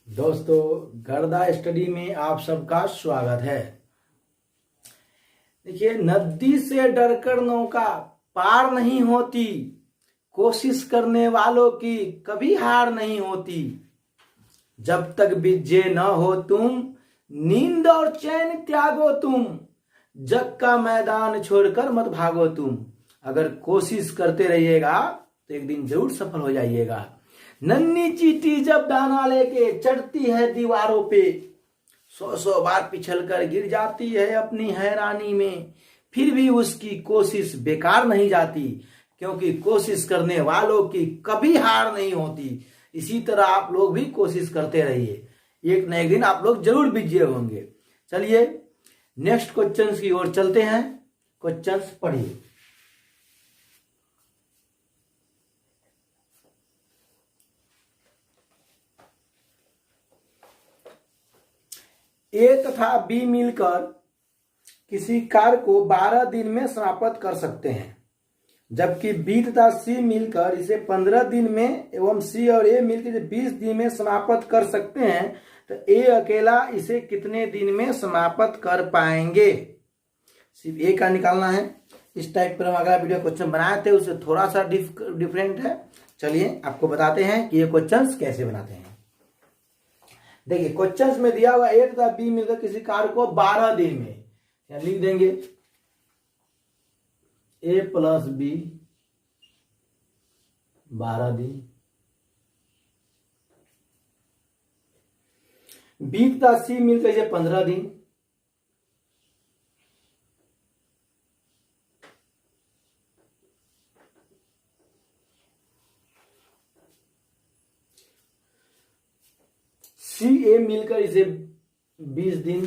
दोस्तों, गर्दा स्टडी में आप सबका स्वागत है। देखिए, नदी से डरकर नौका पार नहीं होती, कोशिश करने वालों की कभी हार नहीं होती। जब तक विजय न हो तुम, नींद और चैन त्यागो तुम, जग का मैदान छोड़कर मत भागो तुम। अगर कोशिश करते रहिएगा तो एक दिन जरूर सफल हो जाइएगा। नन्ही चींटी जब दाना लेके चढ़ती है दीवारों पे, 100 बार पिछल कर गिर जाती है अपनी हैरानी में, फिर भी उसकी कोशिश बेकार नहीं जाती, क्योंकि कोशिश करने वालों की कभी हार नहीं होती। इसी तरह आप लोग भी कोशिश करते रहिए, एक न एक दिन आप लोग जरूर विजय होंगे। चलिए नेक्स्ट क्वेश्चंस की ओर चलते हैं। क्वेश्चंस पढ़िए। ए तथा बी मिलकर किसी कार्य को 12 दिन में समाप्त कर सकते हैं, जबकि बी तथा सी मिलकर इसे 15 दिन में एवं सी और ए मिलकर 20 दिन में समाप्त कर सकते हैं, तो ए अकेला इसे कितने दिन में समाप्त कर पाएंगे? सिर्फ ए का निकालना है। इस टाइप पर हम अगला वीडियो क्वेश्चन बनाए थे, उससे थोड़ा सा डिफरेंट है। चलिए आपको बताते हैं कि ये क्वेश्चंस कैसे बनाते हैं। देखिए, क्वेश्चंस में दिया हुआ ए तथा बी मिलकर किसी कार्य को 12 दिन में, या लिख देंगे ए प्लस बी 12 दिन, बी तथा सी मिलकर इसे 15 दिन, सी ए मिलकर इसे 20 दिन,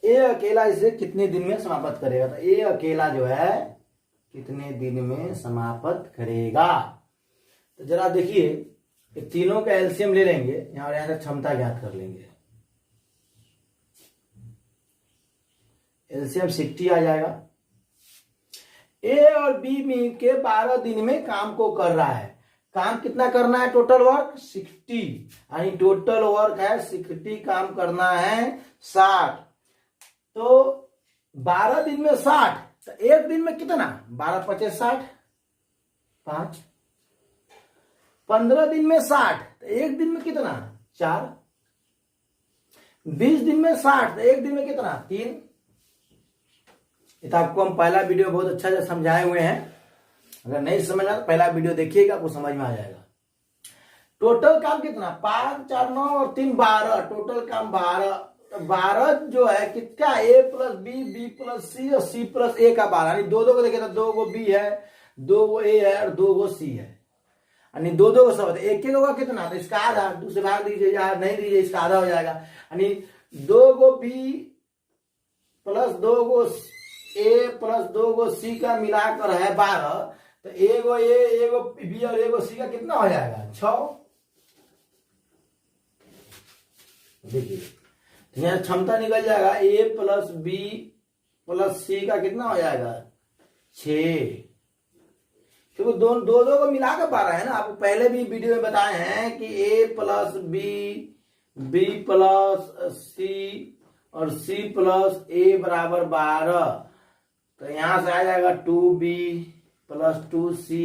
ए अकेला इसे कितने दिन में समाप्त करेगा? तो ए अकेला जो है कितने दिन में समाप्त करेगा? तो जरा देखिए, ये तीनों का एलसीएम ले लेंगे, यहां यहां से क्षमता ज्ञात कर लेंगे। एलसीएम 60 आ जाएगा। ए और बी मिल के 12 दिन में काम को कर रहा है। काम कितना करना है? टोटल वर्क 60, यानी टोटल वर्क है 60, काम करना है 60। तो 12 दिन में 60, तो एक दिन में कितना? 12 पचे 60, 5। 15 दिन में 60, तो एक दिन में कितना? 4। 20 दिन में 60, तो एक दिन में कितना? 3। ये तो आपको हम पहला वीडियो बहुत अच्छा से समझाए हुए हैं। अगर नहीं समझ आया तो पहला वीडियो देखिएगा, आपको समझ में आ जाएगा। टोटल काम कितना? 5 4 9 और 3 12, टोटल काम 12। 12 जो है कितना? ए प्लस बी, बी प्लस सी और सी प्लस ए का 12, यानी दो को देखे तो 2 को बी है, 2 को ए है और 2 को सी है, यानी 2 को सब है। एक होगा कितना? तो इसका आधा, दूसरे भाग दीजिए या नहीं दीजिए, इसका आधा हो जाएगा, यानी 2 को बी प्लस 2 को ए प्लस 2 को सी का मिलाकर है 12, तो एगो ए, एगो बी और एगो सी का कितना हो जाएगा? 6। देखिए, यहां क्षमता निकल जाएगा, ए प्लस बी प्लस सी का कितना हो जाएगा? 6। क्योंकि दो को मिलाकर 12 है ना। आपको पहले भी वीडियो में बताए हैं कि ए प्लस बी, बी प्लस सी और सी प्लस ए बराबर 12। तो यहां से आ जाएगा 2b plus 2c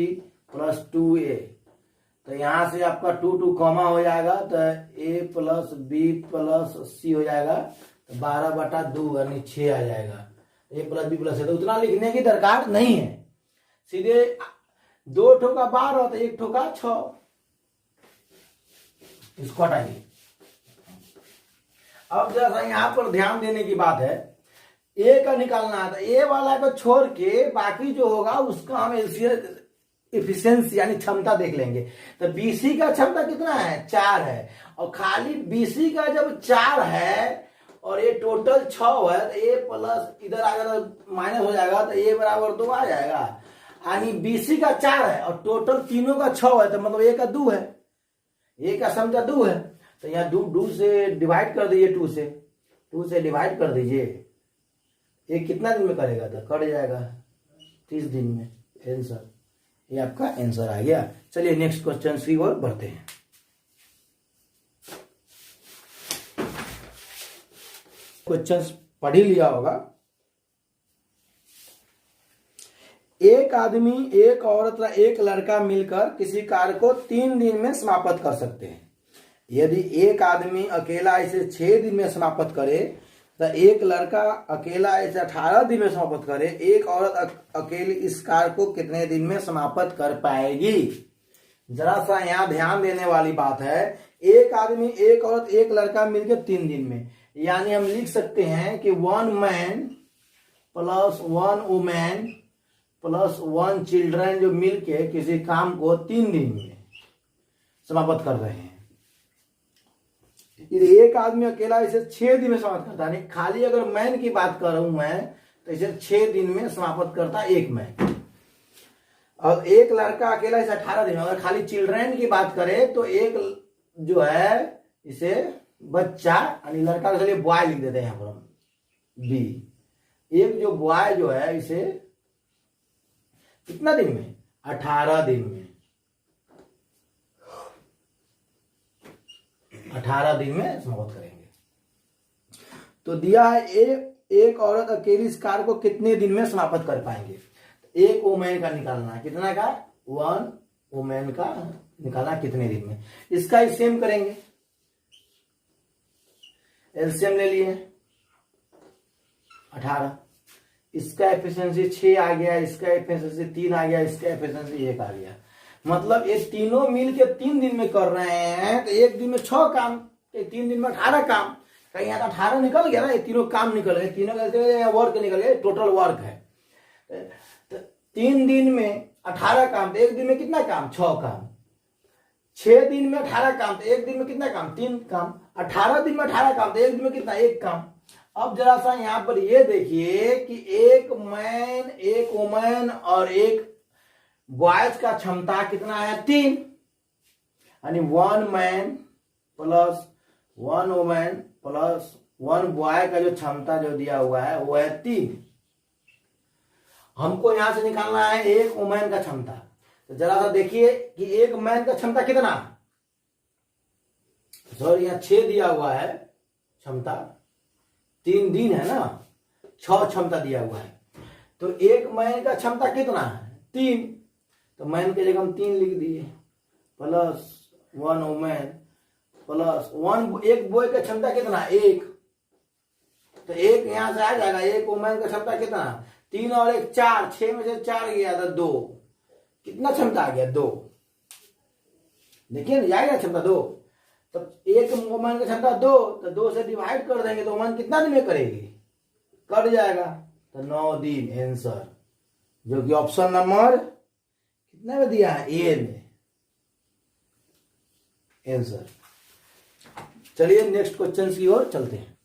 plus 2a। तो यहां से आपका 2 कॉमा हो जाएगा, तो a प्लस बी प्लस सी हो जाएगा, तो 12/2 यानी 6 आ जाएगा। a प्लस बी प्लस सी, तो उतना लिखने की दरकार नहीं है। सीधे 2 ठो का 12 तो 1 ठो का 6, इसको हटाइए। अब जैसा यहां पर ध्यान देने की बात है, ए का निकालना है, तो ए वाला को छोड़ के बाकी जो होगा उसका हम एफिशिएंसी यानी क्षमता देख लेंगे। तो बीसी का क्षमता कितना है? 4 है, और खाली बीसी का जब 4 है और ये टोटल 6 है, तो ए प्लस इधर अगर माइनस हो जाएगा तो ए बराबर 2 आ जाएगा, यानी बीसी का 4 है और टोटल तीनों का 6 है, तो मतलब ए का 2 है, ए का क्षमता 2 है। तो यहाँ 2 से डिवाइड कर दीजिए, 2 से डिवाइड कर दीजिए। ये कितना दिन में करेगा? तो कट जाएगा 30 दिन में आंसर। ये आपका आंसर आ गया। चलिए नेक्स्ट क्वेश्चन की ओर बढ़ते हैं। क्वेश्चन पढ़ ही लिया होगा। एक आदमी, एक औरत या एक लड़का मिलकर किसी कार्य को 3 दिन में समाप्त कर सकते हैं। यदि एक आदमी अकेला इसे 6 दिन में समाप्त करे तो एक लड़का अकेला इसे 18 दिन में समाप्त करे, एक औरत अकेली इस कार्य को कितने दिन में समाप्त कर पाएगी? जरा सा यहाँ ध्यान देने वाली बात है। एक आदमी, एक औरत, एक लड़का मिलकर 3 दिन में, यानी हम लिख सकते हैं कि 1 man plus 1 women plus 1 children जो मिलके किसी काम को 3 दिन में समाप्त कर रहे हैं। एक आदमी अकेला इसे 6 दिन में समाप्त करता है। खाली अगर मैन की बात कर रहा हूं मैं तो इसे 6 दिन में समाप्त करता एक मैन, और एक लड़का अकेला इसे 18 दिन में। अगर खाली चिल्ड्रन की बात करें तो एक जो है इसे बच्चा, यानी लड़का के लिए बॉय लिख देते हैं यहाँ पर हम बी। एक जो बॉय जो है इसे कितना दिन में? 18 दिन में। 18 दिन में समाप्त करेंगे। तो दिया है एक औरत अकेली इस कार्य को कितने दिन में समाप्त कर पाएंगे? एक वुमेन का निकालना है, कितना का? 1 वुमेन का निकालना कितने दिन में। इसका ही सेम करेंगे, एलसीएम ले लिए 18, इसका एफिशिएंसी 6 आ गया, इसका एफिशिएंसी 3 आ गया, इसका एफिशिएंसी 1 आ गया। मतलब ये तीनों मिल के 3 दिन में कर रहे हैं तो एक दिन में 6 काम, 3 दिन में 18 काम। कहीं यहाँ 18 निकल गया ना, ये तीनों काम निकल गए, तीनों का वर्क निकल गया, टोटल वर्क है। तो 3 दिन में 18 काम, तो एक दिन में कितना काम? 6 काम। 6 दिन में 18 काम, तो एक दिन में कितना काम? 3 काम। 18 दिन में 18 काम, तो एक दिन में कितना? 1 काम। अब जरा सा यहाँ पर ये देखिए कि एक मैन, एक वुमेन और एक बॉयज का क्षमता कितना है? 3, यानी 1 man plus 1 women plus 1 boy का जो क्षमता जो दिया हुआ है वो है 3। हमको यहां से निकालना है एक वुमेन का क्षमता। तो जरा सा देखिए कि एक मैन का क्षमता कितना? सॉरी, यहाँ 6 दिया हुआ है क्षमता, 3 दिन है ना, 6 क्षमता दिया हुआ है। तो एक मैन का क्षमता कितना है? 3। तो मैन के जगह हम 3 लिख दिए, प्लस 1 वुमेन प्लस 1, एक बॉय का क्षमता कितना? 1। तो 1 यहां से आ जाएगा। एक वुमेन का क्षमता कितना? 3 और 1 4, 6 में से 4 गया था 2, कितना क्षमता आ गया? 2। देखिए जाएगा क्षमता 2। तो एक वुमेन का क्षमता 2, तो 2 से डिवाइड कर देंगे तो वुमेन कितना दिन में करेगी? कट जाएगा, तो 9 दिन आंसर, जो कि ऑप्शन नंबर कितने में दिया है? ए में आंसर। चलिए नेक्स्ट क्वेश्चन की ओर चलते हैं।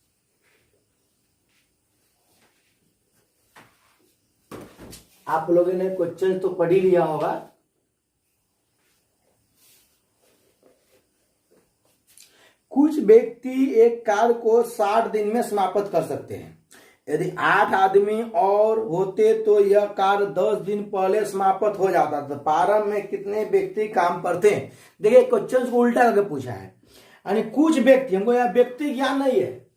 आप लोगों ने क्वेश्चन तो पढ़ ही लिया होगा। कुछ व्यक्ति एक कार्य को 60 दिन में समाप्त कर सकते हैं। यदि 8 आदमी और होते तो यह कार्य 10 दिन पहले समाप्त हो जाता था। प्रारंभ में कितने व्यक्ति काम पर थे? देखिए क्वेश्चन को उल्टा करके पूछा है, यानी कुछ व्यक्ति, हमको यहाँ व्यक्ति ज्ञान नहीं है,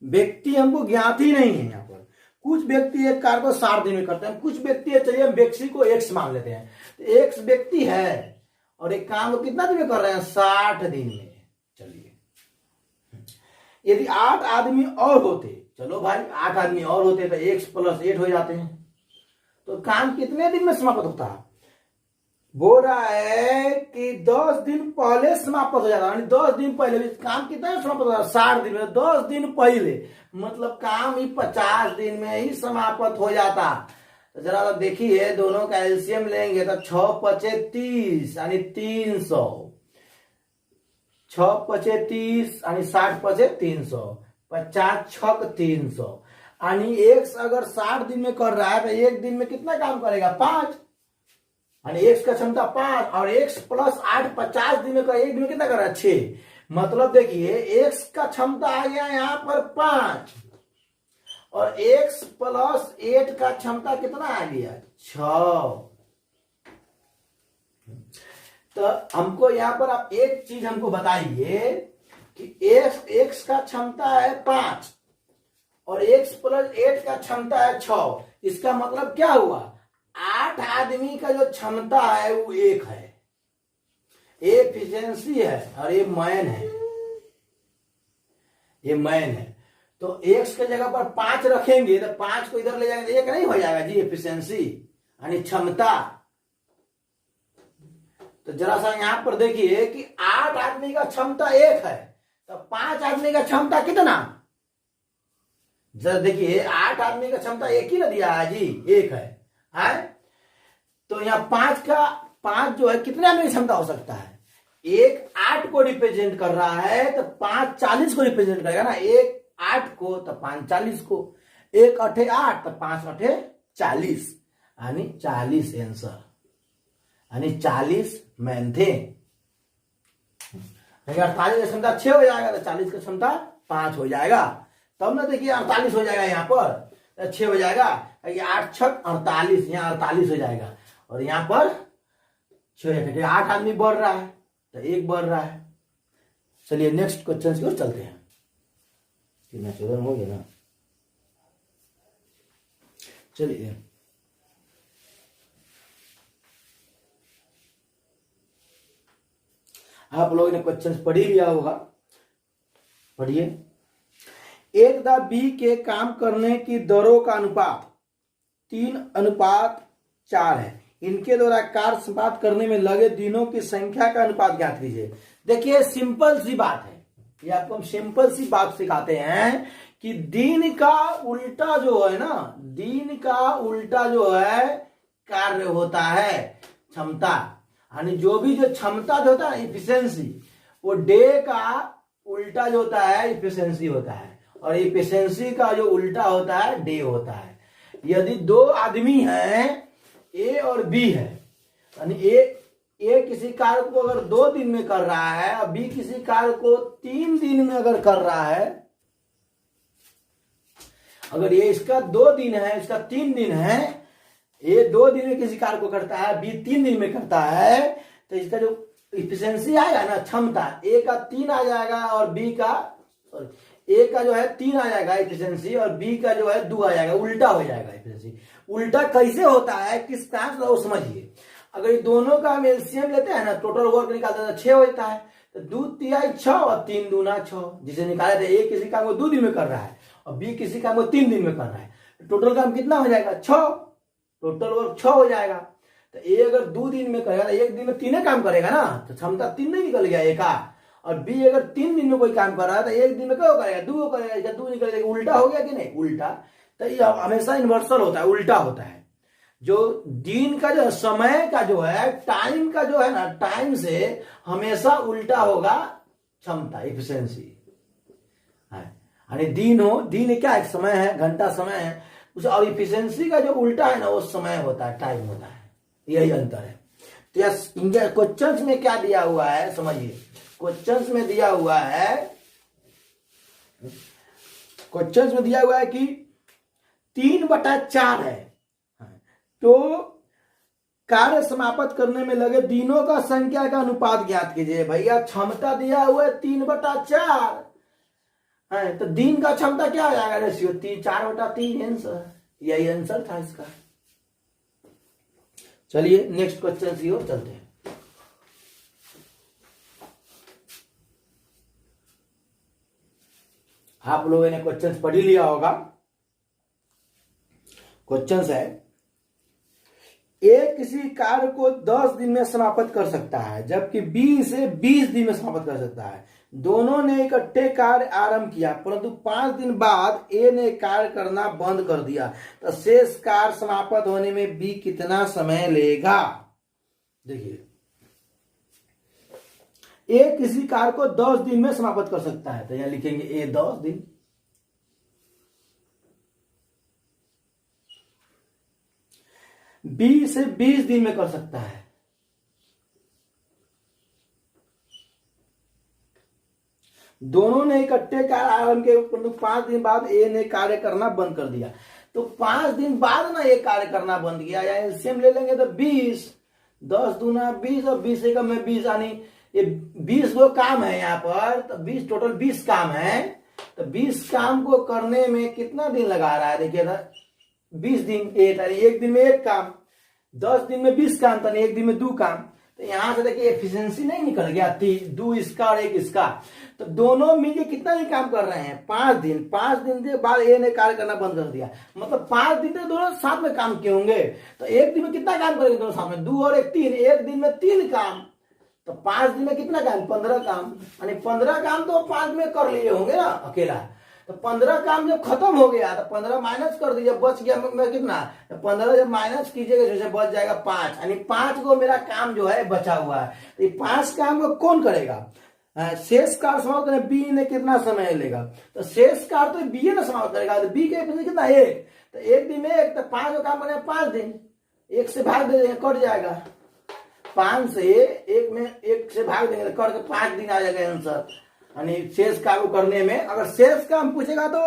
व्यक्ति हमको ज्ञात ही नहीं है। यहाँ पर कुछ व्यक्ति एक कार्य को 60 दिन में करते हैं, कुछ व्यक्ति है, चलिए हम व्यक्ति को एक्स मान लेते हैं। तो एक्स व्यक्ति है और एक काम को कितना दिन में कर रहे हैं? 60 दिन में। चलिए यदि 8 आदमी और होते, चलो भाई 8 आदमी और होते तो x + 8 हो जाते हैं, तो काम कितने दिन में समाप्त होता है? बोल रहा है कि 10 दिन पहले समाप्त हो जाता है, यानी 10 दिन पहले। काम कितना समाप्त होता है? 60 दिन में, 10 दिन पहले, मतलब काम ही 50 दिन में ही समाप्त हो जाता। तो जरा देखिए दोनों का एलसीएम लेंगे तो 6 × 5 = 30, यानी 300। 6 × 5 = 30, यानी 60 × 5 = 300, 50 × 6 = 300, यानी x अगर 60 दिन में कर रहा है तो एक दिन में कितना काम करेगा? 5, यानी x का क्षमता 5 और x + 8 50 दिन में कर, एक दिन में कितना कर रहा है? 6। मतलब देखिए x का क्षमता आ गया यहाँ पर 5 और x + 8 का क्षमता कितना आ गया? 6। तो हमको यहाँ पर आप एक चीज हमको बताइए कि एक्स का क्षमता है 5 और x प्लस 8 का क्षमता है 6। इसका मतलब क्या हुआ, 8 आदमी का जो क्षमता है वो 1 है, ये एफिशिएंसी है और ये मैन है, ये मैन है। तो x के जगह पर 5 रखेंगे तो 5 को इधर ले जाएंगे तो 1 नहीं हो जाएगा जी, एफिशिएंसी यानी क्षमता। तो जरा सा यहां पर देखिए कि 8 आदमी का क्षमता 1 है, तो 5 आदमी का क्षमता कितना, जरा देखिए 8 आदमी का क्षमता 1 ही ना दिया है जी, 1 है? तो यहाँ 5 जो है कितने आदमी की क्षमता हो सकता है, 1 8 को रिप्रेजेंट कर रहा है तो 5 40 को रिप्रेजेंट करेगा ना, 1 8 को तो 5 40 को, 1 8 8 तो 5 8 40 यानी 40 आंसर, यानी 40 मैन थे। 48 की क्षमता 6 हो जाएगा तो 40 की क्षमता 5 हो जाएगा, तब ना देखिए 48 हो जाएगा, यहाँ पर 6 हो जाएगा, 8 6 48, यहाँ 48 हो जाएगा और यहाँ पर 6 हो जाएगा। 8 आदमी बढ़ रहा है तो 1 बढ़ रहा है। चलिए नेक्स्ट क्वेश्चन की ओर चलते हैं। कितना 14 हो गया ना, चलिए आप लोगों ने क्वेश्चन पढ़ ही लिया होगा, पढ़िए। एक दा बी के काम करने की दरों का अनुपात 3:4 है। इनके द्वारा कार्य समाप्त करने में लगे दिनों की संख्या का अनुपात ज्ञात कीजिए। देखिए सिंपल सी बात है, ये आपको हम सिंपल सी बात सिखाते हैं कि दिन का उल्टा जो है ना, दिन का उल्टा जो है कार्य होता है क्षमता, यानी जो भी जो क्षमता जो होता है इफिशिएंसी, वो डे का उल्टा जो होता है इफिशिएंसी होता है, और इफिशिएंसी का जो उल्टा होता है डे होता है। यदि 2 आदमी हैं ए और बी है, यानी ए किसी कार्य को अगर 2 दिन में कर रहा है और बी किसी कार्य को 3 दिन में अगर कर रहा है, अगर ये इसका 2 दिन है इसका 3 दिन है, ए 2 दिन में किसी कार्य को करता है, बी 3 दिन में करता है, तो इसका जो इफिशिएंसी आएगा ना क्षमता, ए का 3 आ जाएगा और बी का ए का जो है 3 आ जाएगा इफिशिएंसी और बी का जो है 2 आ जाएगा, उल्टा हो जाएगा इफिशिएंसी। उल्टा कैसे होता है, किस तरह से वो समझिए। अगर ये दोनों का हम एलसीएम लेते हैं ना, टोटल वर्क निकालते हैं 6 होता है, तो 2 तिहाई 6 और 3 दूना 6, जिसे निकाले थे ए किसी काम को 2 दिन में कर रहा है और बी किसी काम को 3 दिन में कर रहा है, टोटल काम कितना हो जाएगा 6, टोटल वर्क 6 हो जाएगा। तो ए अगर 2 दिन में करेगा, 1 दिन में 3 काम करेगा ना, तो क्षमता 3 नहीं निकल गया ए का, और बी अगर 3 दिन में कोई काम कर रहा है तो 1 दिन में क्या करेगा 2 करेगा, इसका 2 निकल जाएगा, उल्टा हो गया कि नहीं, उल्टा। तो ये हमेशा इन्वर्सल होता है, उल्टा होता है। जो दिन का जो समय का जो है, टाइम का जो है ना, टाइम से हमेशा उल्टा होगा क्षमता इफिशिएंसी, यानी दिन हो, दिन क्या है समय है, घंटा समय है उस, और इफिशिएंसी का जो उल्टा है ना वो समय होता है, टाइम होता है, यही अंतर है। तो यह क्वेश्चंस में क्या दिया हुआ है समझिए, क्वेश्चंस में दिया हुआ है, क्वेश्चंस में दिया हुआ है कि 3/4 है, तो कार्य समाप्त करने में लगे दिनों का संख्या का अनुपात ज्ञात कीजिए। भैया क्षमता दिया हुआ है 3/4 है, तो दिन का क्षमता क्या हो जाएगा रेशियो 4/3 आंसर, यही आंसर था इसका। चलिए नेक्स्ट क्वेश्चन की ओर चलते हैं। आप लोगों ने क्वेश्चंस पढ़ ही लिया होगा। क्वेश्चंस है, ए किसी कार्य को 10 दिन में समाप्त कर सकता है जबकि बी इसे 20 दिन में समाप्त कर सकता है। दोनों ने इकट्ठे कार्य आरंभ किया परंतु 5 दिन बाद ए ने कार्य करना बंद कर दिया, तो शेष कार्य समाप्त होने में बी कितना समय लेगा। देखिए ए किसी कार्य को 10 दिन में समाप्त कर सकता है, तो यहां लिखेंगे ए 10 दिन। बी इसे 20 दिन में कर सकता है, दोनों ने इकट्ठे कार्य आरंभ किए परंतु 5 दिन बाद ए ने कार्य करना बंद कर दिया। तो 5 दिन बाद ना ये कार्य करना बंद किया, या एलसीएम ले लेंगे तो 20, 10 दूना 20 और 20 एकम में 20, यानी ये 20 वो काम है यहाँ पर, तो 20 टोटल 20 काम है। तो 20 काम को करने में कितना दिन लगा रहा है, देखिए ना, 20 दिन, एक दिन में एक काम, 10 दिन में 20 काम, तो एक दिन में 2 काम। तो यहां से देखिए एफिशिएंसी नहीं निकल गया, 2 इसका और 1 इसका। तो दोनों मिलके कितना ही काम कर रहे हैं, 5 दिन। 5 दिन के बाद ए ने कार्य करना बंद कर दिया, मतलब 5 दिन तक दोनों साथ में काम किए होंगे। तो एक दिन में कितना काम करेंगे दोनों साथ में, 2 और 1 3, एक दिन में 3 काम। तो 5 दिन में कितना काम, 15 काम, यानी 15 काम तो 5 में कर लिए होंगे ना अकेला। तो 15 काम जब खत्म हो गया तो 15 माइनस कर दीजिए, बच गया मैं कितना, तो 15 जब माइनस कीजिएगा जैसे बच जाएगा 5, यानी 5 को मेरा काम जो है बचा हुआ है। तो ये 5 काम को कौन करेगा, शेष कार्य समाप्त करने बी ने कितना समय लेगा, तो शेष कार्य तो बी ने समाप्त करेगा। तो बी के कितना 1, तो एक दिन में 1, तो 5 का काम करेगा 5 दिन, 1 से भाग दे देंगे कट जाएगा, 5 से 1 में 1 से भाग देंगे तो करके 5 दिन आ जाएगा आंसर। यानी शेष काम करने में अगर शेष काम पूछेगा तो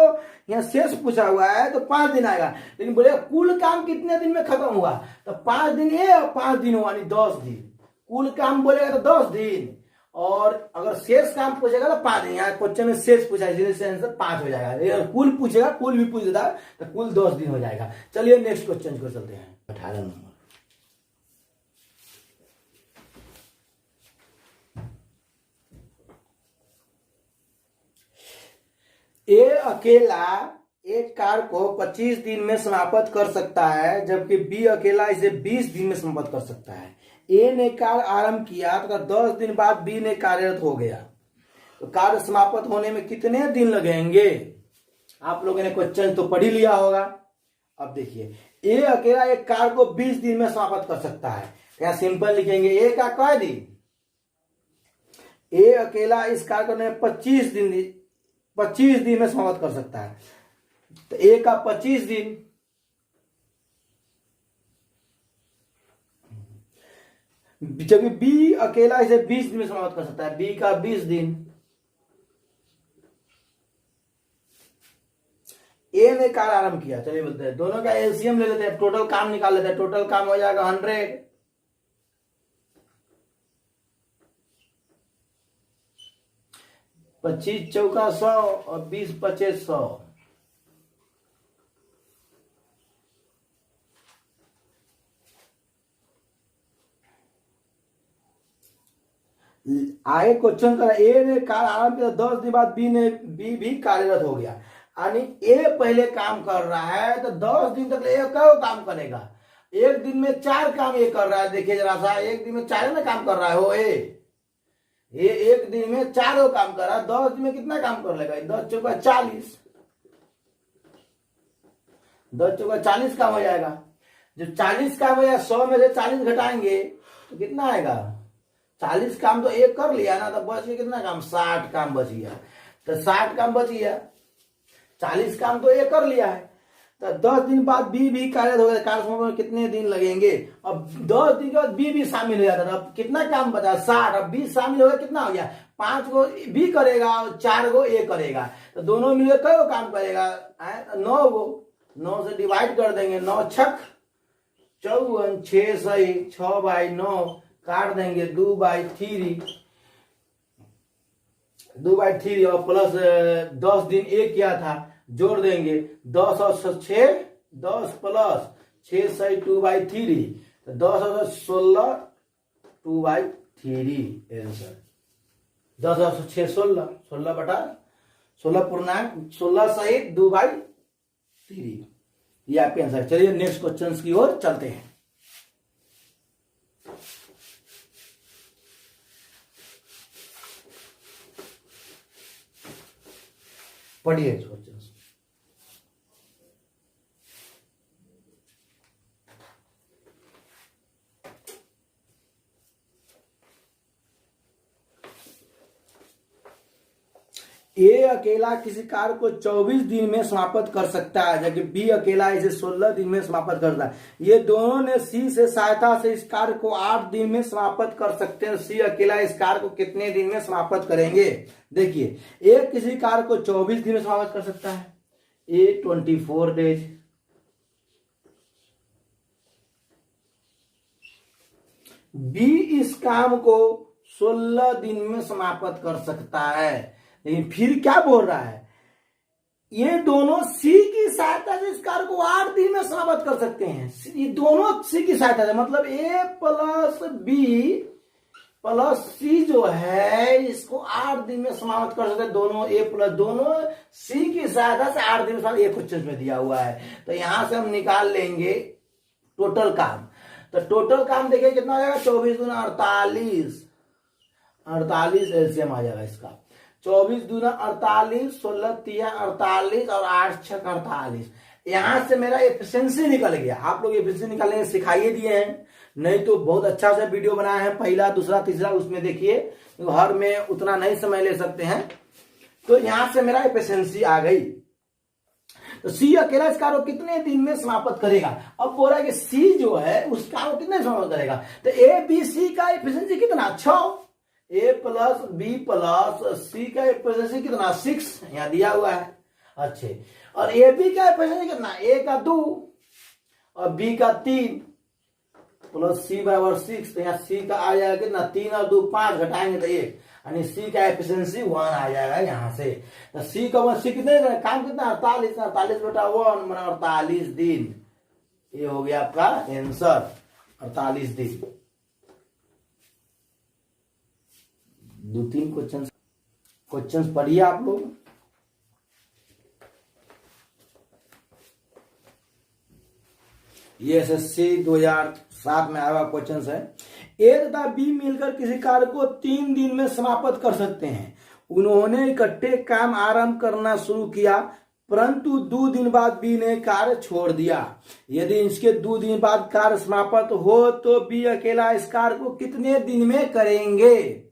यहाँ शेष पूछा हुआ है तो 5 दिन आएगा, लेकिन बोलेगा कुल काम कितने दिन में खत्म हुआ, तो 5 दिन ये और 5 दिन हुआ, यानी 10 दिन। कुल काम बोलेगा तो 10 दिन, और अगर शेष काम पूछेगा तो 5 दिन। यहाँ क्वेश्चन में शेष पूछा है इसलिए आंसर 5 हो जाएगा। अगर कुल पूछेगा, कुल भी पूछ देता तो कुल 10 दिन हो जाएगा। चलिए नेक्स्ट क्वेश्चन को चलते हैं, 18 नंबर। ए अकेला एक कार्य को 25 दिन में समाप्त कर सकता है, जबकि बी अकेला इसे 20 दिन में समाप्त कर सकता है। ए ने कार्य आरंभ किया तो 10 दिन बाद बी ने कार्यरत हो गया, तो कार्य समाप्त होने में कितने दिन लगेंगे। आप लोगों ने क्वेश्चन तो पढ़ ही लिया होगा। अब देखिए, ए अकेला एक कार्य को 20 दिन में समाप्त कर सकता है, यहाँ सिंपल लिखेंगे ए का कै दिन, ए अकेला इस कार्य करने में 25 दिन में समाप्त कर सकता है। तो ए का 25 दिन, जबकि बी अकेला इसे 20 दिन में समाप्त कर सकता है, बी का 20 दिन। ए ने कार्य आरंभ किया, चलिए बोलते हैं दोनों का एलसीएम ले लेते हैं, टोटल काम निकाल लेते हैं। टोटल काम हो जाएगा 100, 25 चौका 100 और 20 पचे 100। आगे क्वेश्चन कर, ए ने कार्य आरंभ किया 10 दिन बाद बी भी कार्यरत हो गया, यानी ए पहले काम कर रहा है तो 10 दिन तक ए क्या काम करेगा, एक दिन में 4 काम ये कर रहा है। देखिए जरा सा, एक दिन में 4 में काम कर रहा है वो ये एक दिन में 4 काम कर रहा है, 10 दिन में कितना काम कर लेगा, 10 चौका 40, 10 चौका 40 काम हो जाएगा। जो 40 काम हो जाएगा, 100 में से 40 घटाएंगे तो कितना आएगा, 40 काम तो एक कर लिया ना, तो बच गया कितना काम, 60 काम बच गया। तो 60 काम बच गया, 40 काम तो एक कर लिया है। तो 10 दिन बाद बी भी कार्यरत हो गया, कार्य समाप्त में कितने दिन लगेंगे। अब 10 दिन के बाद बी भी शामिल हो जाता था, अब कितना काम बचा 60, अब बी शामिल हो गया, कितना हो गया 5 को बी करेगा और 4 को ए करेगा, तो दोनों मिलकर कई काम करेगा 9 को, 9 से डिवाइड कर देंगे, 9 छक 54, 6 सही 6/9 काट देंगे 2/3 और प्लस 10 दिन एक किया था, जोड़ देंगे 10 और 6, 10 प्लस 6 सही 2/3, तो 10 और 16 2/3 आंसर। 10 और 6 16, 16 बटा 16 पूर्णांक 16 सही 2/3, ये आपके आंसर। चलिए नेक्स्ट क्वेश्चन की ओर चलते हैं। पढ़िए क्वेश्चन। ए अकेला किसी कार्य को 24 दिन में समाप्त कर सकता है, जबकि बी अकेला इसे 16 दिन में समाप्त करता है। ये दोनों ने सी से सहायता से इस कार्य को 8 दिन में समाप्त कर सकते हैं। सी अकेला इस कार्य को कितने दिन में समाप्त करेंगे। देखिए, ए किसी कार्य को 24 दिन में समाप्त कर सकता है, ए 24 डेज। बी इस काम को 16 दिन में समाप्त कर सकता है। लेकिन फिर क्या बोल रहा है, ये दोनों सी की सहायता से इस कार्य को 8 दिन में समाप्त कर सकते हैं। ये दोनों सी की सहायता से, मतलब ए प्लस बी प्लस सी जो है इसको 8 दिन में समाप्त कर सकते हैं। दोनों ए प्लस दोनों सी की सहायता से 8 दिन में समाप्त, एक क्वेश्चन में दिया हुआ है। तो यहां से हम निकाल लेंगे टोटल काम। तो टोटल काम देखिए कितना हो जाएगा, 24 दूना 48, 48 एलसीएम आ जाएगा इसका। 24 दूना 48, 16 तिया 48 और 8 छक 48। यहां से मेरा एफिशिएंसी निकल गया। आप लोग एफिशिएंसी निकालने सिखाइए दिए हैं, नहीं तो बहुत अच्छा सा वीडियो बनाया है, पहला दूसरा तीसरा, उसमें देखिए हर में उतना नहीं समय ले सकते हैं। तो यहां से मेरा एफिशिएंसी आ गई। तो सी अकेला इस कार्य को कितने दिन में समाप्त करेगा। अब बोल रहा है कि सी जो है उस कार्य को कितने समाप्त करेगा। तो ए बी सी का एफिशिएंसी कितना, 6। ए प्लस बी प्लस सी का एफिशिएंसी कितना, 6 यहां दिया हुआ है। अच्छे, और ए बी का एफिशिएंसी कितना, ए का 2 और बी का 3 प्लस सी बराबर 6। तो यहाँ सी का आ जाएगा कितना, 3 और 2 5, घटाएंगे तो 1, यानी सी का एफिशिएंसी 1 आ जाएगा यहाँ से। तो सी का सी कितने काम कितना, 48, 48 बटा 1 माना 48 दिन। ये हो गया आपका आंसर, 48 दिन। 2-3 क्वेश्चन पढ़िए आप लोग। ये एसएससी 2007 में आया क्वेश्चन है। ए तथा बी मिलकर किसी कार्य को 3 दिन में समाप्त कर सकते हैं। उन्होंने इकट्ठे काम आरंभ करना शुरू किया, परंतु 2 दिन बाद बी ने कार्य छोड़ दिया। यदि इसके 2 दिन बाद कार्य समाप्त हो तो बी अकेला इस कार्य को कितने दिन में करेंगे।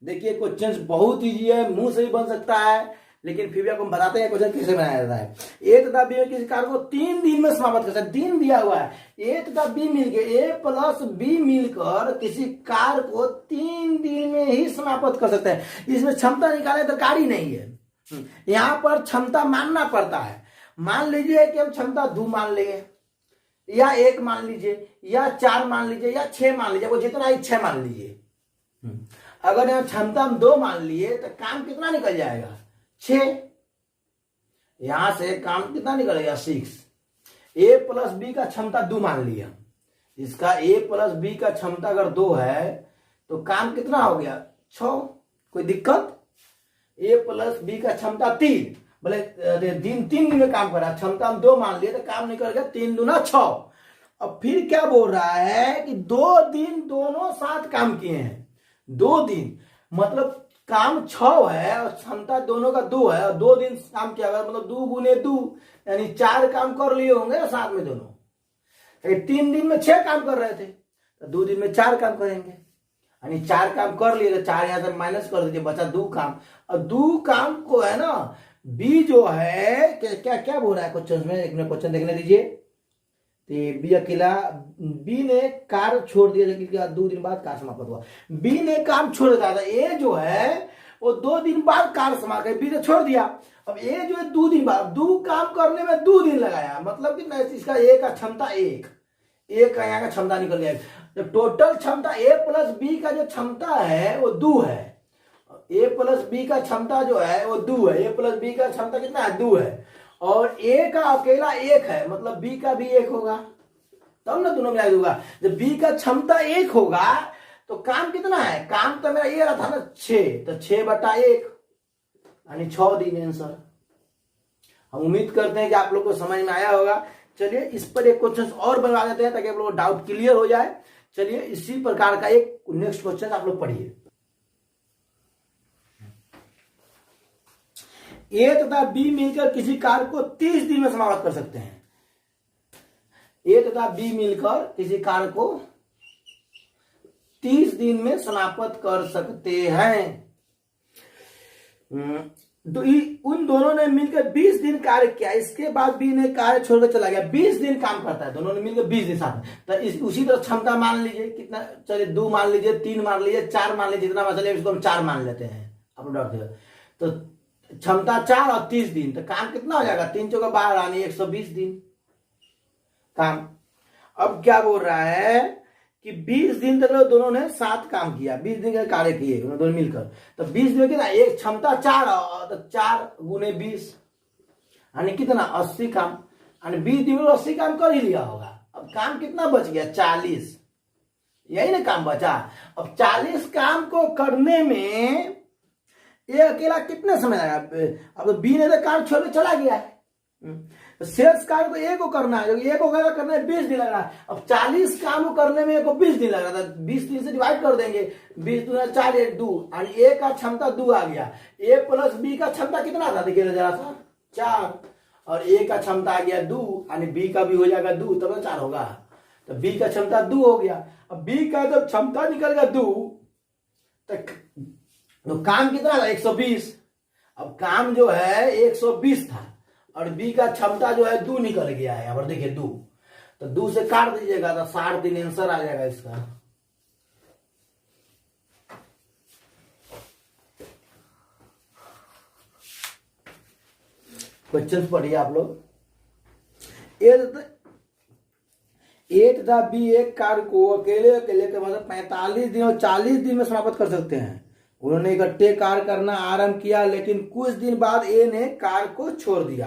देखिए क्वेश्चन बहुत इजी है, मुंह से ही बन सकता है, लेकिन फिर भी आपको बताते हैं क्वेश्चन कैसे बनाया जाता है। ए तथा बी किसी कार्य को 3 दिन में समाप्त कर सकते हैं। दिन दिया हुआ है, ए तथा बी मिलकर, ए प्लस बी मिलकर किसी कार्य को 3 दिन में ही समाप्त कर सकते हैं। इसमें क्षमता निकालने दरकार ही नहीं है, यहां पर क्षमता मानना पड़ता है। मान लीजिए कि हम क्षमता 2 मान लेंगे, या 1 मान लीजिए, या 4 मान लीजिए, या 6 मान लीजिए, वो जितना इच्छा मान लीजिए। अगर यहाँ क्षमता हम 2 मान लिए तो काम कितना निकल जाएगा, 6। यहां से काम कितना निकलेगा, 6। ए प्लस बी का क्षमता 2 मान लिया, इसका ए प्लस बी का क्षमता अगर 2 है तो काम कितना हो गया, 6। कोई दिक्कत। ए प्लस बी का क्षमता 3, बोले 3 दिन में काम कर रहा है, क्षमता हम 2 मान लिए तो काम निकल गया 3 दूना 6। अब फिर क्या बोल रहा है कि 2 दिन दोनों साथ काम किए हैं। 2 दिन मतलब काम 6 है और क्षमता दोनों का 2 है, और 2 दिन काम किया गया, मतलब 2 गुने 2 यानी 4 काम कर लिए होंगे ना साथ में दोनों। 3 दिन में 6 काम कर रहे थे तो 2 दिन में 4 काम करेंगे, यानी 4 काम कर लिए तो 4 यहां से माइनस कर दीजिए, बचा 2 काम। और 2 काम को है ना बी जो है क्या क्या बोल रहा है क्वेश्चन में, एक मिनट क्वेश्चन देखने दीजिए। तो बी अकेला, बी ने कार्य छोड़ दिया, लेकिन 2 दिन बाद कार्य समाप्त हुआ। बी ने काम छोड़ दिया था, ए जो है वो 2 दिन बाद कार्य समाप्त, बी ने छोड़ दिया। अब ए जो है 2 दिन बाद 2 काम करने में 2 दिन लगाया, मतलब कि इसका ए का क्षमता 1 का यहाँ का क्षमता निकल गया। तो टोटल क्षमता ए प्लस बी का जो क्षमता है वो 2 है। ए प्लस बी का क्षमता जो है वो 2 है। ए प्लस बी का क्षमता कितना है, 2 है, और ए का अकेला 1 है, मतलब बी का भी 1 होगा, तब ना दोनों मिला दूंगा। जब बी का क्षमता 1 होगा तो काम कितना है, काम तो मेरा ये रहा था ना 6, तो 6 बटा 1 यानी 6 दिन आंसर। हम उम्मीद करते हैं कि आप लोग को समझ में आया होगा। चलिए इस पर एक क्वेश्चन और बनवा देते हैं ताकि आप लोग को डाउट क्लियर हो जाए। चलिए इसी प्रकार का एक नेक्स्ट क्वेश्चन आप लोग पढ़िए। ए तथा बी मिलकर किसी कार्य को 30 दिन में समाप्त कर सकते हैं। ए तथा बी मिलकर किसी कार्य को 30 दिन में समाप्त कर सकते हैं। तो उन दोनों ने मिलकर 20 दिन कार्य किया, इसके बाद बी ने कार्य छोड़कर चला गया। 20 दिन काम करता है, दोनों ने मिलकर 20 दिन साथ। तो उसी तरह क्षमता मान लीजिए कितना, चलिए 2 मान लीजिए, 3 मान लीजिए, 4 मान लीजिए, जितना मसले इसको हम 4 मान लेते हैं अपना डॉक्टर। तो क्षमता 4 और 30 दिन, तो काम कितना हो जाएगा, 3 चौका 12 यानी 120 दिन काम। अब क्या बोल रहा है कि 20 दिन तक लोग दोनों ने साथ काम किया, 20 दिन के कार्य किए उन्होंने दोनों मिलकर, तो 20 दिन में कितना, एक क्षमता 4, तो 4 गुने 20 यानी कितना 80 काम, यानी 20 दिन में 80 काम कर ही लिया होगा। अब काम कितना बच गया 40, यही ना काम बचा। अब 40 काम को करने में ये अकेला कितने समय लगा, अब तो बी ने तो काम छोड़ के चला गया है, शेष कार्य को ए को करना है, ए को करना है 20 दिन लग रहा है। अब 40 काम को करने में ए को 20 दिन लग रहा था, 20 दिन से डिवाइड कर देंगे, 20 दूना 4 1 2, और ए का क्षमता 2 आ गया। ए प्लस बी का क्षमता कितना था देखिए जरा सा 4, और ए का क्षमता आ गया 2, यानी बी का भी हो जाएगा 2, तब तो 4 होगा, तो बी का क्षमता 2 हो गया। अब बी का जब क्षमता निकल गया 2, तो काम कितना था 120। अब काम जो है 120 था और बी का क्षमता जो है 2 निकल गया है, यहाँ पर देखिए 2, तो 2 से काट दीजिएगा तो 60 दिन आंसर आ जाएगा इसका। क्वेश्चन पढ़िए आप लोग। ए तथा बी एक कार्य को अकेले अकेले के मतलब 45 दिन और 40 दिन में समाप्त कर सकते हैं। उन्होंने इकट्ठे कार्य करना आरंभ किया, लेकिन कुछ दिन बाद ए ने कार्य को छोड़ दिया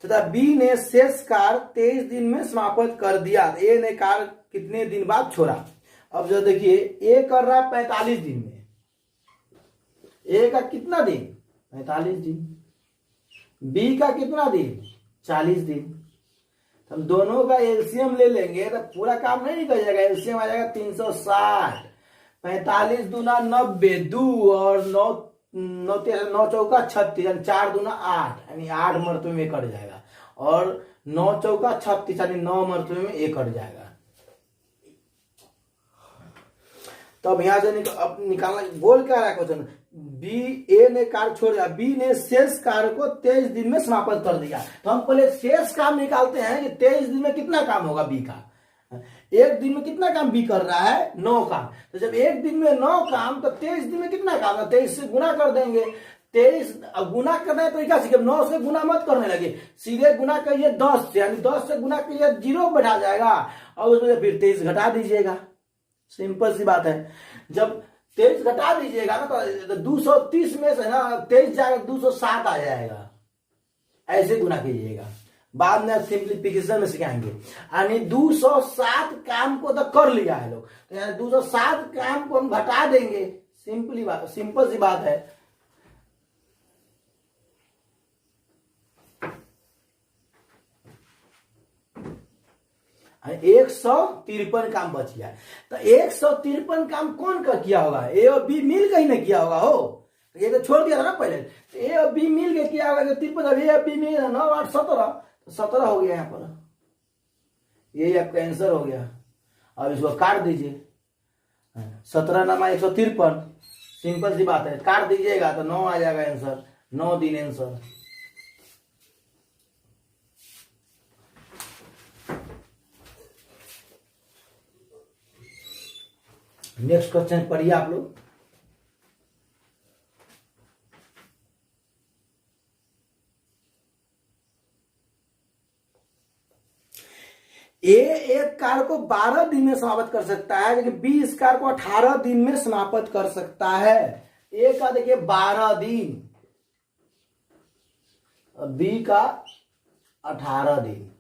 तथा बी ने शेष कार्य 23 दिन में समाप्त कर दिया। ए ने कार्य कितने दिन बाद छोड़ा। अब जो देखिए ए कर रहा है 45 दिन में, ए का कितना दिन 45 दिन, बी का कितना दिन 40 दिन। हम दोनों का एलसीएम ले लेंगे तो पूरा काम नहीं निकल जाएगा, एलसीएम आ जाएगा 360, 45 दूना 90, 2 और 9 चौका 36, यानी 4 दूना 8, यानी 8 मरतबे में कट जाएगा, और 9 चौका 36 यानी 9 मरतबे में एक कट जाएगा। तो अब यहां से निकालना बोल क्या रहा है क्वेश्चन, बी ए ने कार्य छोड़ दिया, बी ने शेष कार्य को 23 दिन में समाप्त कर दिया। तो हम पहले शेष काम निकालते हैं कि 23 दिन में कितना काम होगा बी का। एक दिन में कितना काम बी कर रहा है 9 काम, तो जब एक दिन में 9 काम तो 23 दिन में कितना काम है, 23 से गुना कर देंगे। 23 गुना करना है तरीका सीखे, 9 से गुना मत करने लगे, सीधे गुना करिए 10 से, यानी 10 से गुना करिए 0 बैठा जाएगा और उसमें फिर 23 घटा दीजिएगा। सिंपल सी बात है। जब 23 घटा दीजिएगा ना तो 230 में से ना 23 जाएगा 207 आ जाएगा, ऐसे गुना कीजिएगा। बाद में सिंप्लीफिकेशन में सिखाएंगे। यानी 207 काम को तो कर लिया है लोग, तो यानी 207 काम को हम घटा देंगे, सिंपल सी बात है। है 153 काम बच गया। तो 153 काम कौन का किया होगा, ए और बी मिल के ही नहीं किया होगा हो, ये तो छोड़ दिया था ना पहले, तो ए और बी मिल के किया होगा। 53 ए और बी मिल 9 8 17, तो 17 हो गया यहाँ पर, यही आपका आंसर हो गया। अब इसको काट दीजिए, 17 नमा 153, सिंपल सी बात है, काट दीजिएगा तो 9 आ जाएगा आंसर, 9 दिन आंसर। नेक्स्ट क्वेश्चन पढ़िए आप लोग। ए एक कार्य को 12 दिन में समाप्त कर सकता है, लेकिन बी इस कार्य को 18 दिन में समाप्त कर सकता है। ए का देखिए 12 दिन, बी का 18 दिन,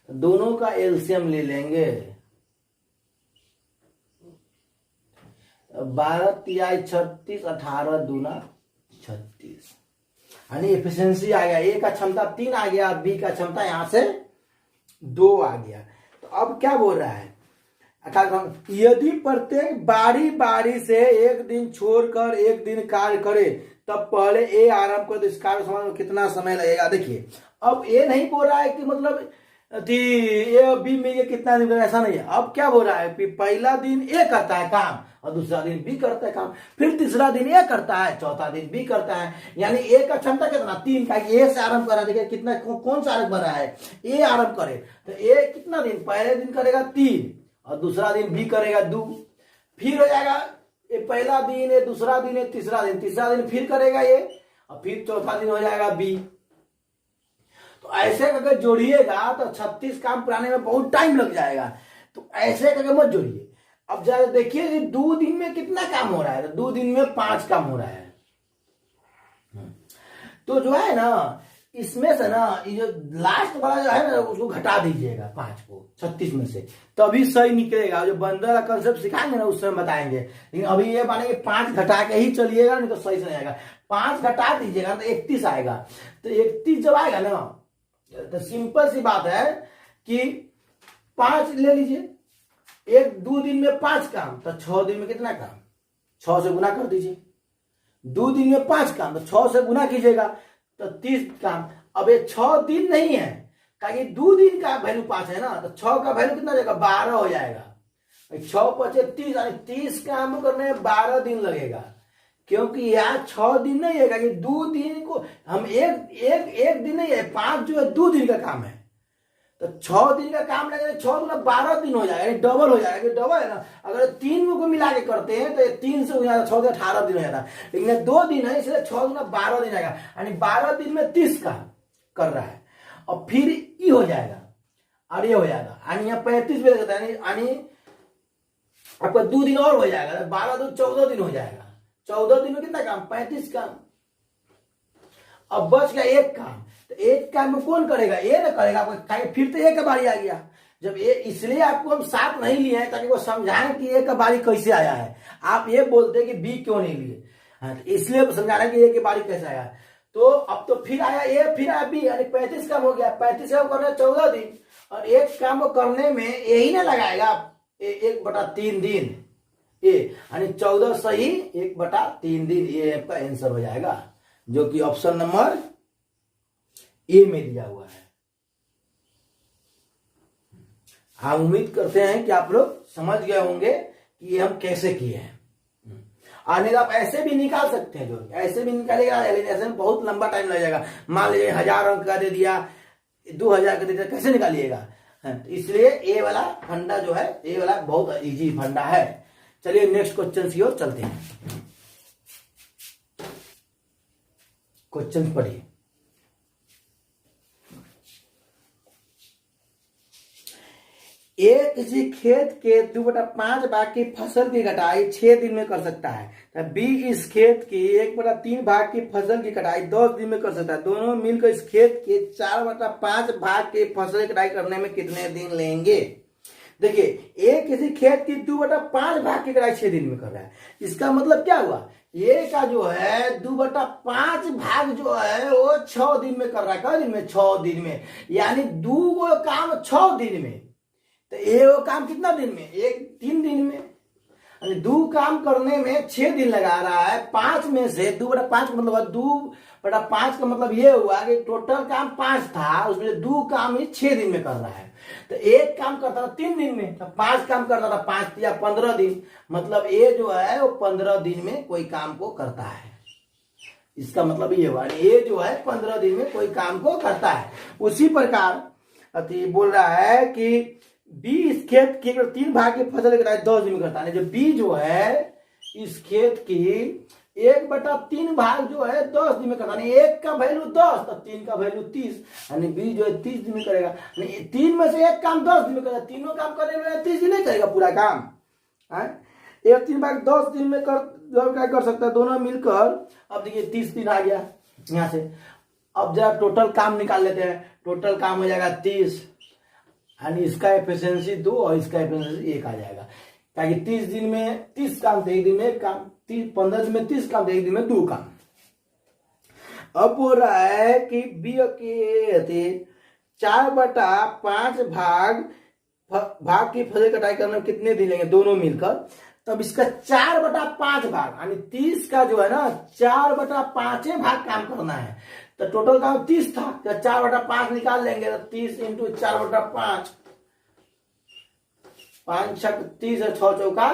दोनों का एलसीएम ले लेंगे। 12 तिहाई 36, 18 दूना 36, यानी एफिशिएंसी आ गया। ए का क्षमता 3 आ गया, बी का क्षमता यहां से 2 आ गया। तो अब क्या बोल रहा है, यदि प्रत्येक बारी बारी से एक दिन छोड़कर एक दिन कार्य करे, तब पहले ए आरंभ कर, तो इस कार्य समझ में कितना समय लगेगा। देखिए अब ए नहीं बोल रहा है कि मतलब ए और बी में ये कितना दिन, ऐसा नहीं है। अब क्या बोल रहा है, पहला दिन ए करता है काम और दूसरा दिन बी करता है काम, फिर तीसरा दिन ए करता है, चौथा दिन बी करता है। यानी ए का क्षमता कितना 3 का, ए से आरंभ कर रहा है। देखिए कितना कौन सा आरंभ कर रहा है, ए आरंभ करे तो ए कितना दिन, पहले दिन करेगा 3 और दूसरा दिन बी करेगा 2, फिर हो जाएगा ये पहला दिन है, दूसरा दिन है, तीसरा दिन फिर करेगा ये, और फिर चौथा दिन हो जाएगा बी। तो ऐसे अगर जोड़िएगा तो 36 काम पुराने में बहुत टाइम लग जाएगा। तो ऐसे करके मत जोड़िए। अब जरा देखिए कि 2 दिन में कितना काम हो रहा है, तो 2 दिन में 5 काम हो रहा है। तो जो है ना इसमें से ना ये जो लास्ट वाला जो है ना उसको घटा दीजिएगा 5 को 36 में से, तभी सही निकलेगा। जो बंदर का कंसेप्ट सिखाएंगे ना उस समय बताएंगे, लेकिन अभी ये मानेंगे 5 घटा के ही चलिएगा, नहीं तो सही से नहीं आएगा। 5 घटा दीजिएगा तो 31 आएगा। तो 31 जब आएगा ना तो सिंपल सी बात है कि 5 ले लीजिए, 2 दिन में 5 काम, तो 6 दिन में कितना काम, 6 से गुना कर दीजिए। 2 दिन में 5 काम तो 6 से गुना कीजिएगा तो 30 काम। अब ये 6 दिन नहीं है, क्योंकि 2 दिन का वैल्यू 5 है ना, तो 6 का वैल्यू कितना जाएगा, 12 हो जाएगा। 6 पचे 30, यानी 30 काम करने में 12 दिन लगेगा, क्योंकि यहाँ 6 दिन नहीं है, क्योंकि 2 दिन को हम एक दिन नहीं है, 5 जो है 2 दिन का काम है। तो 6 दिन का काम लगेगा, 6 गुना 12 दिन हो जाएगा, डबल हो जाएगा। डबल है ना, अगर 3 को मिला के करते हैं तो 3 से हो जाता 6 से 18 दिन हो जाता है, लेकिन 2 दिन है इसलिए 6 गुना 12 दिन आएगा, यानी 12 दिन में 30 का कर रहा है। और फिर ये हो जाएगा और ये हो जाएगा, यानी यहाँ 35 भी लगता है, यानी आपका 2 दिन और हो जाएगा, 12 2 14 दिन हो जाएगा। 14 दिन में कितना काम, 35 काम। अब बच गया एक काम, तो एक काम में कौन करेगा, ये ना करेगा आपका, फिर तो एक का बारी आ गया। जब ये, इसलिए आपको हम साथ नहीं लिए हैं ताकि वो समझाएं कि एक का बारी कैसे आया है। आप ये बोलते हैं कि बी क्यों नहीं लिए, इसलिए समझा रहे हैं कि ए की बारी कैसे आया। तो अब तो फिर आया ए, फिर आया बी, यानी 35 काम हो गया। 35 काम करने 14 दिन, और एक काम को करने में यही ना लगाएगा 1/3 दिन, ये यानी 14 सही 1/3 दिन, ये आपका आंसर हो जाएगा, जो कि ऑप्शन नंबर ए में दिया हुआ है। हम उम्मीद करते हैं कि आप लोग समझ गए होंगे कि ये हम कैसे किए हैं। नहीं आप ऐसे भी निकाल सकते हैं, जो ऐसे भी निकालेगा, लेकिन ऐसे में बहुत लंबा टाइम लग जाएगा। मान लीजिए 1000 अंक का दे दिया, 2000 का दे दिया, कैसे निकालिएगा। इसलिए ए वाला फंडा जो है, ए वाला बहुत इजी फंडा है। चलिए नेक्स्ट क्वेश्चन की ओर चलते हैं। क्वेश्चन पढ़िए। एक किसी खेत के 2/5 भाग की फसल की कटाई 6 दिन में कर सकता है। बी इस खेत की 1/3 भाग की फसल की कटाई 10 दिन में कर सकता है। दोनों मिलकर इस खेत के 4/5 भाग की फसल की कटाई करने में कितने दिन लेंगे। देखिए एक किसी खेत की 2/5 भाग की कटाई 6 दिन में कर रहा है। इसका मतलब क्या हुआ, ये का जो है 2/5 भाग जो है वो 6 दिन में कर रहा है। कई दिन में, 6 दिन में, यानी 2 काम 6 दिन में। तो ये वो काम कितना दिन में, 3 दिन में, यानी 2 काम करने में 6 दिन लगा रहा है। 5 में से 2/5 का मतलब 2/5 का मतलब ये हुआ कि टोटल काम 5 था, उसमें 2 काम ही 6 दिन में कर रहा है। तो एक काम करता था 3 दिन में, तो 5 काम करता था, 5 या 15 दिन, मतलब ये जो है वो 15 दिन में कोई काम को करता है। इसका मतलब ये हुआ, ये जो है 15 दिन में कोई काम को करता है। उसी प्रकार बोल रहा है कि बी इस खेत की 3 भाग की फसल की कटाई 10 दिन में करता है। जो बी जो है इस खेत की 1/3 भाग जो है 10 दिन में करता है। 1 का वैल्यू 10 तो 3 का वैल्यू 30, यानी बी जो है 30 दिन में करेगा। 3 में से एक काम 10 दिन में करेगा, तीनों काम करने में 30 दिन नहीं करेगा पूरा काम। 1/3 भाग 10 दिन में क्या कर सकता है, दोनों मिलकर। अब देखिए 30 दिन आ गया यहां से। अब जरा टोटल काम निकाल लेते हैं। टोटल काम हो जाएगा 30, यानी इसका एफिशिएंसी 2 और इसका एफिशिएंसी 1 आ जाएगा। ताकि 30 दिन में 30 काम तो 1 दिन में 1 काम, 15 दिन में 30 काम तो 1 दिन में 2 काम। अब बोल रहा है कि बी के 4/5 भाग की फसल कटाई करने में कितने दिन लेंगे, दोनों मिलकर। तब इसका 4/5 भाग, यानी 30 का जो है ना 4/5 भाग काम करना है। तो टोटल काम 30 था, तो 4/5 निकाल लेंगे, तो 30 × 4/5, 5 6 30 और 6 चौका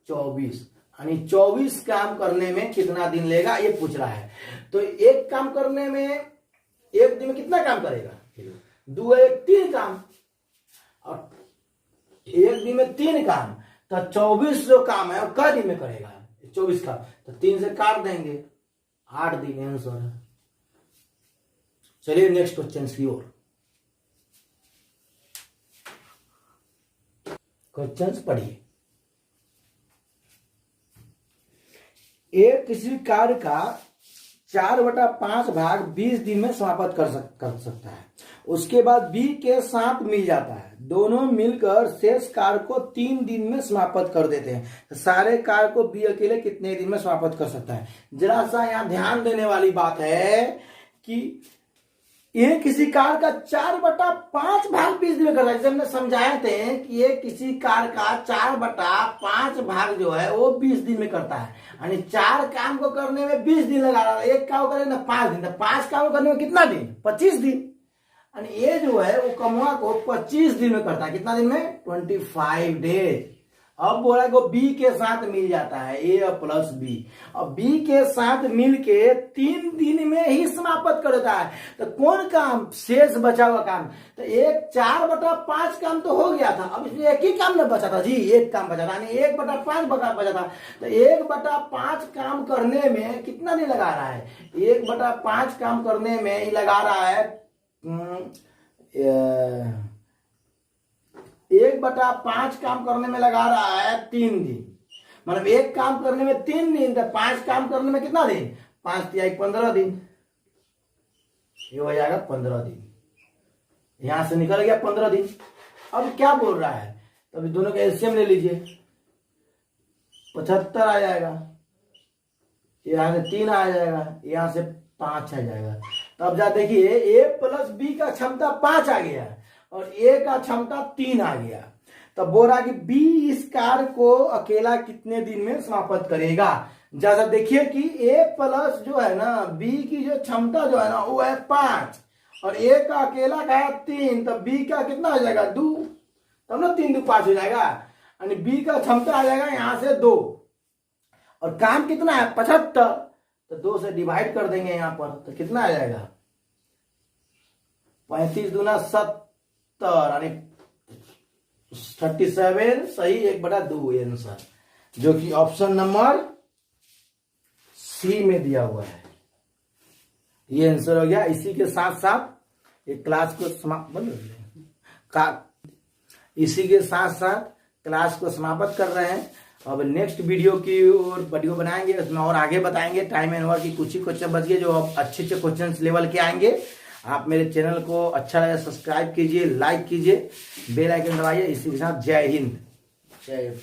24, यानी 24 काम करने में कितना दिन लेगा ये पूछ रहा है। तो एक काम करने में एक दिन में कितना काम करेगा, 2 1 3 काम, और एक दिन में 3 काम, तो 24 जो काम है वो क दिन में करेगा, 24 काम, तो 3 से काट देंगे, 8 दिन आंसर है। चलिए नेक्स्ट क्वेश्चन की ओर। क्वेश्चंस पढ़िए। एक किसी कार्य का 4/5 भाग 20 दिन में समाप्त कर सकता है। उसके बाद बी के साथ मिल जाता है, दोनों मिलकर शेष कार्य को 3 दिन में समाप्त कर देते हैं। तो सारे कार्य को बी अकेले कितने दिन में समाप्त कर सकता है? जरा सा यहाँ ध्यान देने वाली बात है कि ये किसी कार्य का 4/5 भाग 20 दिन में करता है। जैसे हमने समझाए थे कि ये किसी कार्य का 4/5 भाग जो है वो 20 दिन में करता है, यानी 4 काम को करने में 20 दिन लगा रहा है, एक काम करे ना 5 दिन, तो 5 काम को करने में कितना दिन? 25 दिन। यानी ये जो है वो कमुआ को 25 दिन में करता है। कितना दिन में? 25 डेज। अब बोला को बी के साथ मिल जाता है, ए प्लस बी। अब बी के साथ मिल के 3 दिन में ही समाप्त कर देता है। तो कौन काम? शेष बचा हुआ काम। तो एक 4/5 काम तो हो गया था, अब इसमें एक ही काम न बचा था जी, एक काम बचा था, यानी 1/5 बचा था। तो 1/5 काम करने में कितना दिन लगा रहा है? 1/5 काम करने में ही लगा रहा है 1/5 काम करने में लगा रहा है 3 दिन। मतलब एक काम करने में 3 दिन, तो 5 काम करने में कितना दिन? 5 तिहाई 15 दिन। ये हो जाएगा 15 दिन। यहां से निकल गया 15 दिन। अब क्या बोल रहा है? तो अभी दोनों का एलसीएम ले लीजिए, 75 आ जाएगा, यहां से 3 आ जाएगा, यहां से 5 आ जाएगा। तो अब जा देखिए, ए प्लस बी का क्षमता 5 आ गया और ए का क्षमता 3 आ गया। तब बोल रहा कि बी इस कार्य को अकेला कितने दिन में समाप्त करेगा? जैसा देखिए कि ए प्लस जो है ना, बी की जो क्षमता जो है ना वो है 5 और ए का अकेला का है 3, तब बी का कितना हो जाएगा? 2। तब ना 3 2 5 हो जाएगा, यानी बी का क्षमता आ जाएगा यहां से 2 और काम कितना है? 75। तो 2 से डिवाइड कर देंगे यहां पर, तो कितना आ जाएगा? 35 दूना 70, यानी 37 सही 1/2 आंसर, जो कि ऑप्शन नंबर सी में दिया हुआ है। ये आंसर हो गया। इसी के साथ साथ एक क्लास को इसी के साथ साथ क्लास को समाप्त कर रहे हैं। अब नेक्स्ट वीडियो की और वीडियो बनाएंगे, उसमें और आगे बताएंगे। टाइम एंड वर्क की कुछ ही क्वेश्चन बच गए जो अब अच्छे क्वेश्चन लेवल के आएंगे। आप मेरे चैनल को अच्छा लगे सब्सक्राइब कीजिए, लाइक कीजिए, बेल आइकन दबाइए। इसी के साथ जय हिंद, जय हिंद।